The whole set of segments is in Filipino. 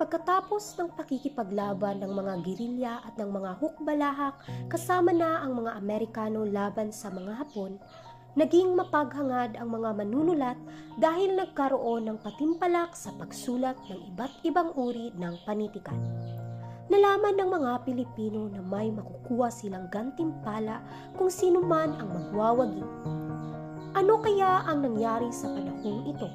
Pagkatapos ng pakikipaglaban ng mga gerilya at ng mga hukbalahak kasama na ang mga Amerikano laban sa mga Hapon, naging mapaghangad ang mga manunulat dahil nagkaroon ng patimpalak sa pagsulat ng iba't ibang uri ng panitikan. Nalaman ng mga Pilipino na may makukuha silang gantimpala kung sino man ang magwawagi. Ano kaya ang nangyari sa panahong ito?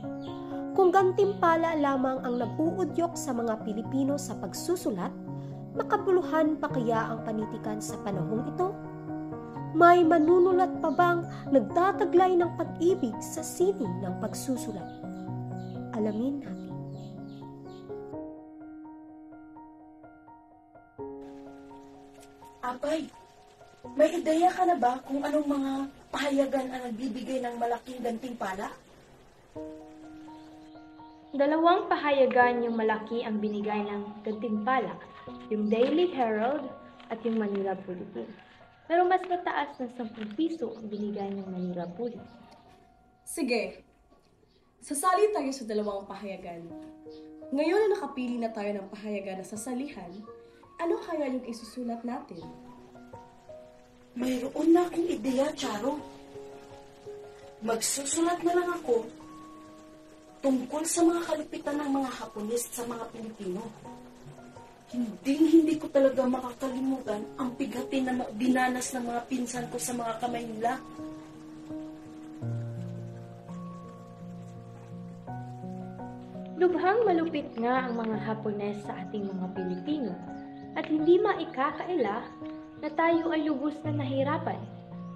Kung gantimpala lamang ang nag-uudyok sa mga Pilipino sa pagsusulat, makabuluhan pa kaya ang panitikan sa panahong ito? May manunulat pa bang nagtataglay ng pag-ibig sa sining ng pagsusulat? Alamin natin. Apay, may ideya ka na ba kung anong mga pahayagan ang nagbibigay ng malaking gantimpala? Dalawang pahayagan yung malaki ang binigay ng gantimpala, yung Daily Herald at yung Manila Bulletin. Pero mas mataas ng 10 piso ang binigay ng Manila Bulletin. Sige, sasali tayo sa dalawang pahayagan. Ngayon na nakapili na tayo ng pahayagan na sasalihan, ano kaya yung isusulat natin? Mayroon na akong ideya, Charo. Magsusulat na lang ako tungkol sa mga kalupitan ng mga Hapones sa mga Pilipino. Hindi ko talaga makakalimutan ang pighati na dinanas ng mga pinsan ko sa mga kamay nila. Lubhang malupit nga ang mga Hapones sa ating mga Pilipino at hindi maikakaila na tayo ay lubos na nahirapan.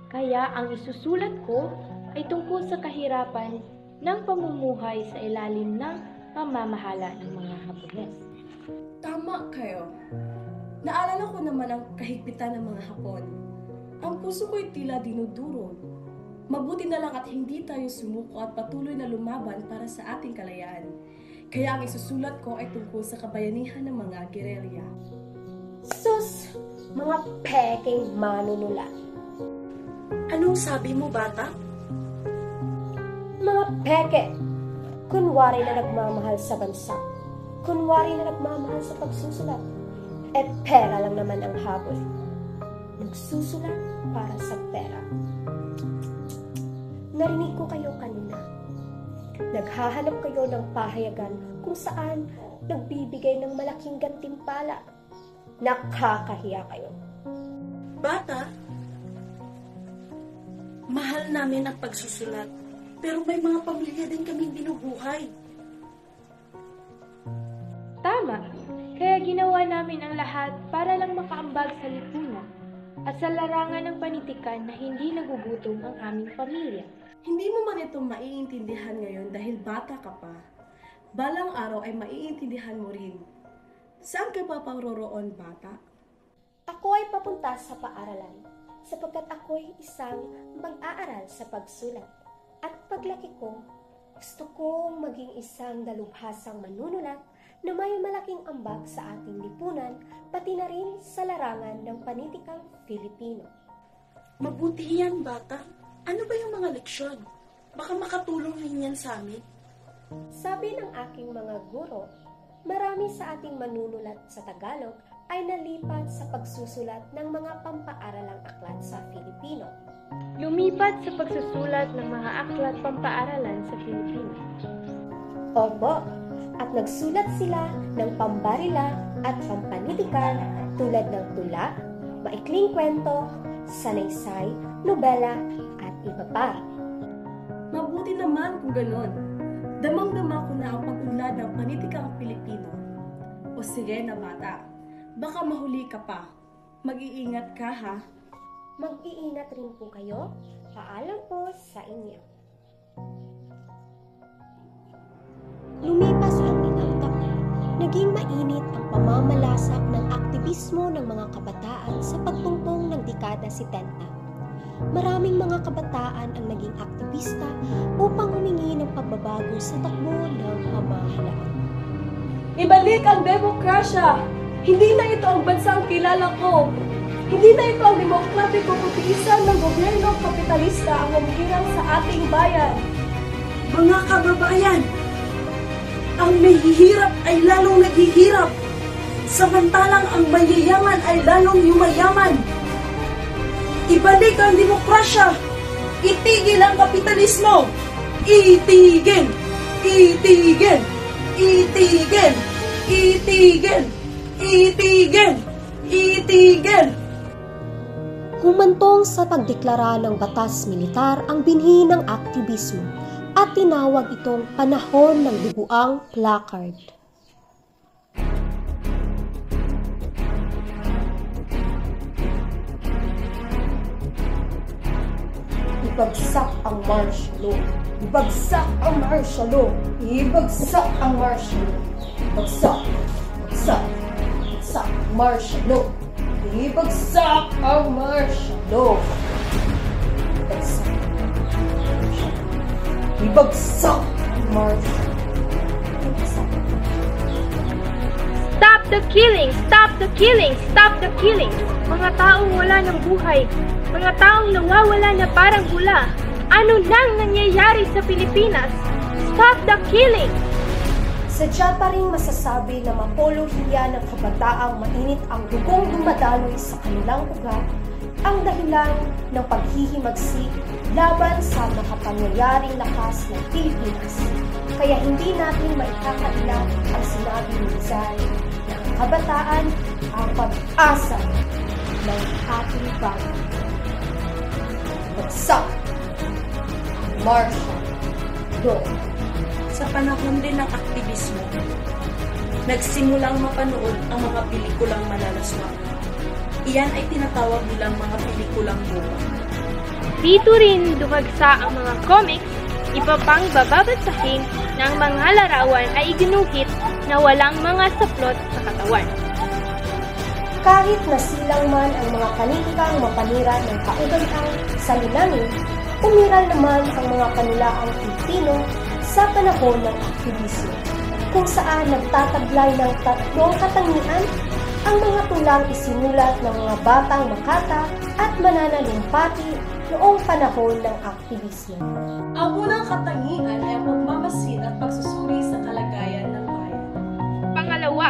Kaya ang isusulat ko ay tungkol sa kahirapan ng pamumuhay sa ilalim ng pamamahala ng mga Hapones. Tama kayo. Naalala ko naman ang kahigpitan ng mga Hapon. Ang puso ko'y tila dinuduro. Mabuti na lang at hindi tayo sumuko at patuloy na lumaban para sa ating kalayaan. Kaya ang isusulat ko ay tungkol sa kabayanihan ng mga gerilya. Sus! Mga peking manunulat. Anong sabi mo, bata? Mga peke! Kunwari na nagmamahal sa bansa. Kunwari na nagmamahal sa pagsusulat. Pera lang naman ang habol. Nagsusulat para sa pera. Narinig ko kayo kanina. Naghahanap kayo ng pahayagan kung saan nagbibigay ng malaking gantimpala. Nakakahiya kayo. Bata, mahal namin ang pagsusulat, pero may mga pamilya din kaming binubuhay. Tama, kaya ginawa namin ang lahat para lang makaambag sa lipunan at sa larangan ng panitikan na hindi nagugutom ang aming pamilya. Hindi mo man ito maiintindihan ngayon dahil bata ka pa. Balang araw ay maiintindihan mo rin. Saan ka pa paroroon, bata? Ako ay papunta sa paaralan sapagkat ako ay isang mag-aaral sa pagsulat. At paglaki ko, gusto kong maging isang dalubhasang manunulat na may malaking ambag sa ating lipunan, pati na rin sa larangan ng panitikang Filipino. Mabuti yan, bata. Ano ba yung mga leksyon? Baka makatulong rin yan sa amin. Sabi ng aking mga guro, marami sa ating manunulat sa Tagalog ay nalipat sa pagsusulat ng mga pampaaralang aklat sa Filipino. Lumipat sa pagsusulat ng mga aklat pampaaralan sa Pilipinas. Opo, at nagsulat sila ng pambarila at pampanitikan tulad ng tula, maikling kwento, sanaysay, nobela, at iba pa. Mabuti naman kung ganon. Damang-dama ko na ang pag-unlad ng panitikang Pilipino. O sige na bata, baka mahuli ka pa. Mag-iingat ka ha. Mag-iingat rin po kayo. Paalam po sa inyo. Lumipas ang ilang taon, naging mainit ang pamamalasak ng aktivismo ng mga kabataan sa pagtungtong ng dekada 70. Maraming mga kabataan ang naging aktivista upang humingi ng pagbabago sa takbo ng pamahalaan. Ibalik ang demokrasya! Hindi na ito ang bansang kilala ko! Hindi na ito ang demokratiko kutiisan ng gobyerno kapitalista ang humihirang sa ating bayan! Mga kababayan, Ang mahihirap ay lalong naghihirap, samantalang ang mayayaman ay lalong yumayaman. Ibalik ang demokrasya! Itigil ang kapitalismo! Itigil! Itigil! Itigil! Itigil! Itigil! Itigil! Humantong sa pagdeklara ng batas militar ang binhi ng aktivismo at tinawag itong panahon ng duguang placard. Ibagsak ang martial law. Ibagsak ang martial law. Ibagsak ang martial law. Ibagsak. Ibagsak. Ibagsak. Martial law. Ibagsak ang martial law. Ibagsak. Ibagsak ang martial law. Ibagsak. Stop the killing! Stop the killing! Stop the killing! Mga taong wala ng buhay, mga taong nawawala na parang hula. Ano nang nangyayari sa Pilipinas? Stop the killing! Sadya pa rin masasabi na mapolohiya ng kabataang mainit ang dugong dumadaloy sa kanilang ugat ang dahilan ng paghihimagsik laban sa makapangyariring lakas ng Pilipinas. Kaya hindi natin maikakaila ang sinabi ni Rizal na ang kabataan ang pag-asa ng ating bayan. Bagsak ang martial law. Sa panahon din ng aktivismo, nagsimulang mapanood ang mga pelikulang malalaswang. Iyan ay tinatawag nilang mga pelikulang boba. Dito rin dumagsa ang mga comics, iba pang bababagsahin ng mga larawan ay ginuhit na walang mga saplot sa katawan. Kahit nasilang man ang mga kanilang mapanira ng kaugalian sa linangin, umiral naman ang mga panulaang Pilipino sa panahon ng aktivismo, kung saan nagtataglay ng tatlong katangian ang mga tulang isinulat ng mga batang Makata at mananalumpati noong panahon ng aktivismo. Ang unang katangian ay ang pagmamasid at pagsusuri sa kalagayan ng bayan. Pangalawa,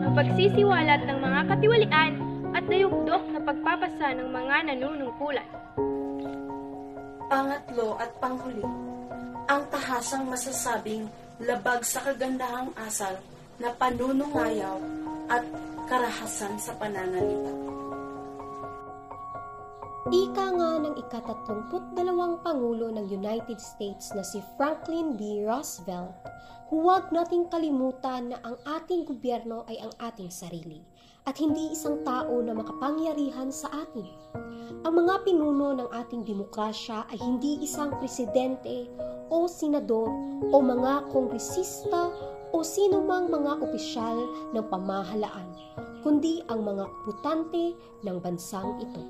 ang pagsisiwalat ng mga katiwalian at dayugdok na pagpapasa ng mga nanunungkulan. Pangatlo at panghuli, ang tahasang masasabing labag sa kagandahang asal na panunungayaw at karahasan sa pananalita. Ika nga ng ika-32 Pangulo ng United States na si Franklin B. Roosevelt, huwag nating kalimutan na ang ating gobyerno ay ang ating sarili at hindi isang tao na makapangyarihan sa atin. Ang mga pinuno ng ating demokrasya ay hindi isang presidente o senador o mga kongresista o sino mang mga opisyal ng pamahalaan, kundi ang mga butante ng bansang ito.